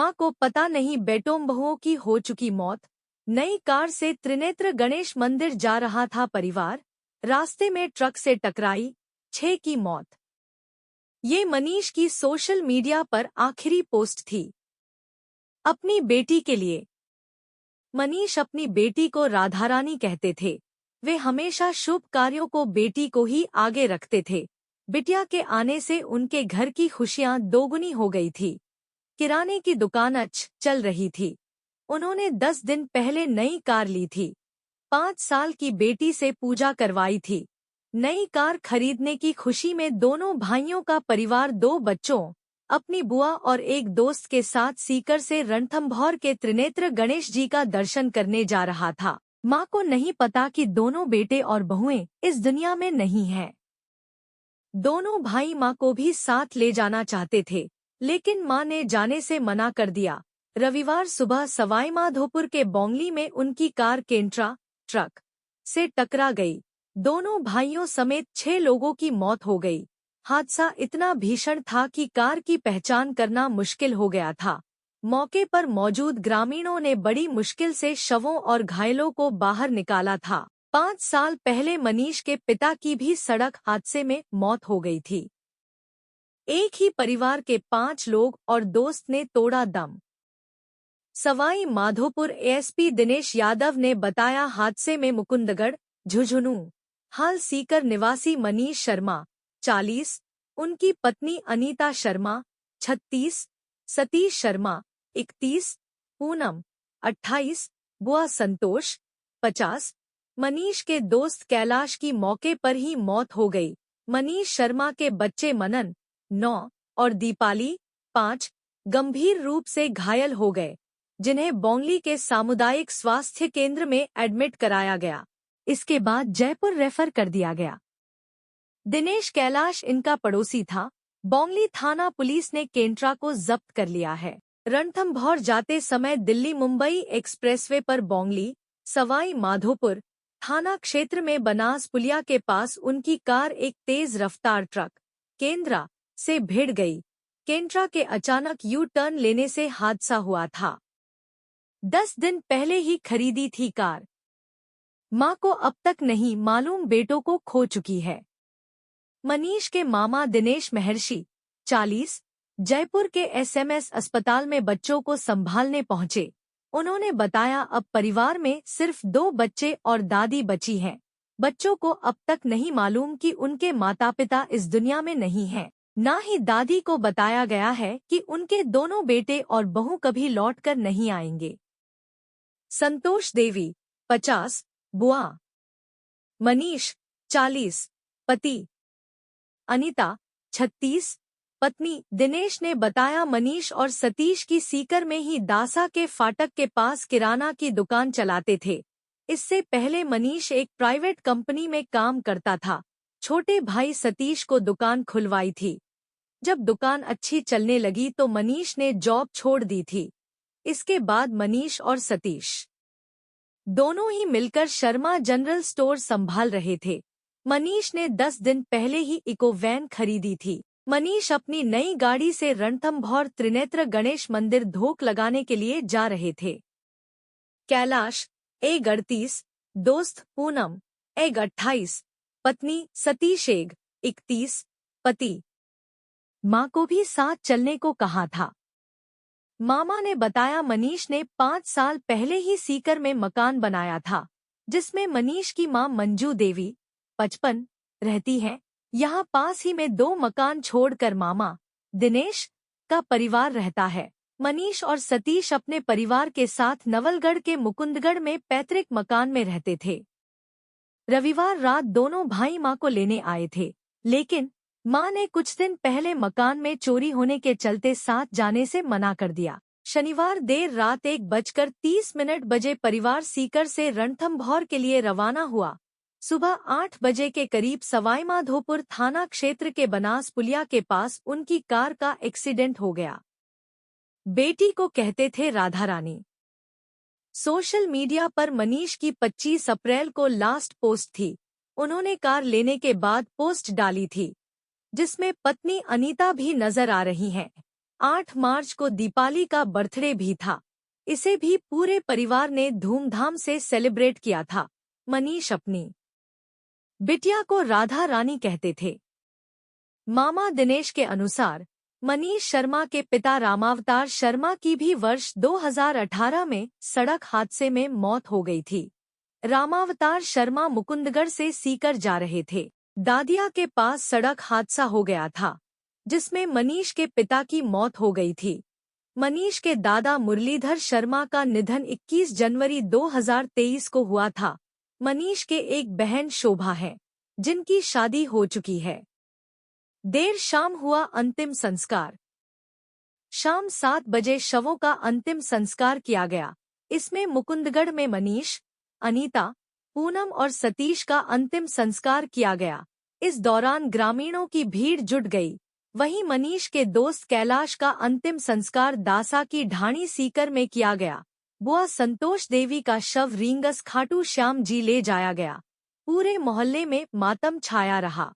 माँ को पता नहीं बेटों बहुओं की हो चुकी मौत। नई कार से त्रिनेत्र गणेश मंदिर जा रहा था परिवार, रास्ते में ट्रक से टकराई, 6 की मौत। ये मनीष की सोशल मीडिया पर आखिरी पोस्ट थी। अपनी बेटी के लिए। मनीष अपनी बेटी को राधारानी कहते थे। वे हमेशा शुभ कार्यों को बेटी को ही आगे रखते थे। बिटिया के आने से उनके घर की खुशियां दोगुनी हो गई थी। किराने की दुकान चल रही थी। उन्होंने 10 दिन पहले नई कार ली थी। 5 साल की बेटी से पूजा करवाई थी। नई कार खरीदने की खुशी में दोनों भाइयों का परिवार 2 बच्चों, अपनी बुआ और एक दोस्त के साथ सीकर से रणथंभौर के त्रिनेत्र गणेश जी का दर्शन करने जा रहा था। माँ को नहीं पता कि दोनों बेटे और बहुएं इस दुनिया में नहीं हैं। दोनों भाई माँ को भी साथ ले जाना चाहते थे, लेकिन माँ ने जाने से मना कर दिया। रविवार सुबह सवाईमाधोपुर के बोंगली में उनकी कार केंट्रा ट्रक से टकरा गई। दोनों भाइयों समेत 6 लोगों की मौत हो गई। हादसा इतना भीषण था कि कार की पहचान करना मुश्किल हो गया था। मौके पर मौजूद ग्रामीणों ने बड़ी मुश्किल से शवों और घायलों को बाहर निकाला था। 5 साल पहले मनीष के पिता की भी सड़क हादसे में मौत हो गई थी। एक ही परिवार के 5 लोग और दोस्त ने तोड़ा दम। सवाई माधोपुर एएसपी दिनेश यादव ने बताया, हादसे में मुकुंदगढ़, झुंझुनू, हाल सीकर निवासी मनीष शर्मा, 40, उनकी पत्नी अनीता शर्मा, 36, सतीश शर्मा, 31, पूनम, 28, बुआ संतोष, 50, मनीष के दोस्त कैलाश की मौके पर ही मौत हो गई। मनीष शर्मा के बच्चे मनन, 9, और दीपाली, 5, गंभीर रूप से घायल हो गए, जिन्हें बोंगली के सामुदायिक स्वास्थ्य केंद्र में एडमिट कराया गया। इसके बाद जयपुर रेफर कर दिया गया। दिनेश कैलाश इनका पड़ोसी था। बोंगली थाना पुलिस ने केंट्रा को जब्त कर लिया है। रणथंभौर जाते समय दिल्ली मुंबई एक्सप्रेसवे पर बोंगली, सवाई माधोपुर थाना क्षेत्र में बनास पुलिया के पास उनकी कार एक तेज रफ्तार ट्रक केंद्रा से भिड़ गई। केंट्रा के अचानक यू टर्न लेने से हादसा हुआ था। 10 दिन पहले ही खरीदी थी कार। मां को अब तक नहीं मालूम बेटों को खो चुकी है। मनीष के मामा दिनेश महर्षि, 40, जयपुर के एसएमएस अस्पताल में बच्चों को संभालने पहुंचे। उन्होंने बताया, अब परिवार में सिर्फ 2 बच्चे और दादी बची हैं। बच्चों को अब तक नहीं मालूम कि उनके माता पिता इस दुनिया में नहीं हैं। ना ही दादी को बताया गया है कि उनके दोनों बेटे और बहू कभी लौटकर नहीं आएंगे। संतोष देवी, 50, बुआ। मनीष, 40, पति। अनीता, 36, पत्नी। दिनेश ने बताया, मनीष और सतीश की सीकर में ही दासा के फाटक के पास किराना की दुकान चलाते थे। इससे पहले मनीष एक प्राइवेट कंपनी में काम करता था। छोटे भाई सतीश को दुकान खुलवाई थी। जब दुकान अच्छी चलने लगी तो मनीष ने जॉब छोड़ दी थी। इसके बाद मनीष और सतीश दोनों ही मिलकर शर्मा जनरल स्टोर संभाल रहे थे। मनीष ने 10 दिन पहले ही इको वैन खरीदी थी। मनीष अपनी नई गाड़ी से रणथंभौर त्रिनेत्र गणेश मंदिर धोख लगाने के लिए जा रहे थे। कैलाश, एग 38, दोस्त पूनम, एग 28, पत्नी सतीश, एग 31, पति। मां को भी साथ चलने को कहा था। मामा ने बताया, मनीष ने 5 साल पहले ही सीकर में मकान बनाया था, जिसमें मनीष की मां मंजू देवी, 55, रहती है। यहाँ पास ही में 2 मकान छोड़कर मामा दिनेश का परिवार रहता है। मनीष और सतीश अपने परिवार के साथ नवलगढ़ के मुकुंदगढ़ में पैतृक मकान में रहते थे। रविवार रात दोनों भाई मां को लेने आए थे, लेकिन मां ने कुछ दिन पहले मकान में चोरी होने के चलते साथ जाने से मना कर दिया। शनिवार देर रात 1:30 बजे परिवार सीकर से रणथंभौर के लिए रवाना हुआ। सुबह 8 बजे के करीब सवाईमाधोपुर थाना क्षेत्र के बनास पुलिया के पास उनकी कार का एक्सीडेंट हो गया। बेटी को कहते थे राधारानी। सोशल मीडिया पर मनीष की 25 अप्रैल को लास्ट पोस्ट थी। उन्होंने कार लेने के बाद पोस्ट डाली थी, जिसमें पत्नी अनीता भी नजर आ रही हैं। 8 मार्च को दीपाली का बर्थडे भी था। इसे भी पूरे परिवार ने धूमधाम से सेलिब्रेट किया था। मनीष अपनी बिटिया को राधा रानी कहते थे। मामा दिनेश के अनुसार मनीष शर्मा के पिता रामावतार शर्मा की भी वर्ष 2018 में सड़क हादसे में मौत हो गई थी। रामावतार शर्मा मुकुंदगढ़ से सीकर जा रहे थे। दादिया के पास सड़क हादसा हो गया था, जिसमें मनीष के पिता की मौत हो गई थी। मनीष के दादा मुरलीधर शर्मा का निधन 21 जनवरी 2023 को हुआ था। मनीष के एक बहन शोभा है, जिनकी शादी हो चुकी है। देर शाम हुआ अंतिम संस्कार। शाम 7 बजे शवों का अंतिम संस्कार किया गया। इसमें मुकुंदगढ़ में मनीष, अनीता, पूनम और सतीश का अंतिम संस्कार किया गया। इस दौरान ग्रामीणों की भीड़ जुट गई। वहीं मनीष के दोस्त कैलाश का अंतिम संस्कार दासा की ढाणी सीकर में किया गया। बुआ संतोष देवी का शव रींगस खाटू श्याम जी ले जाया गया। पूरे मोहल्ले में मातम छाया रहा।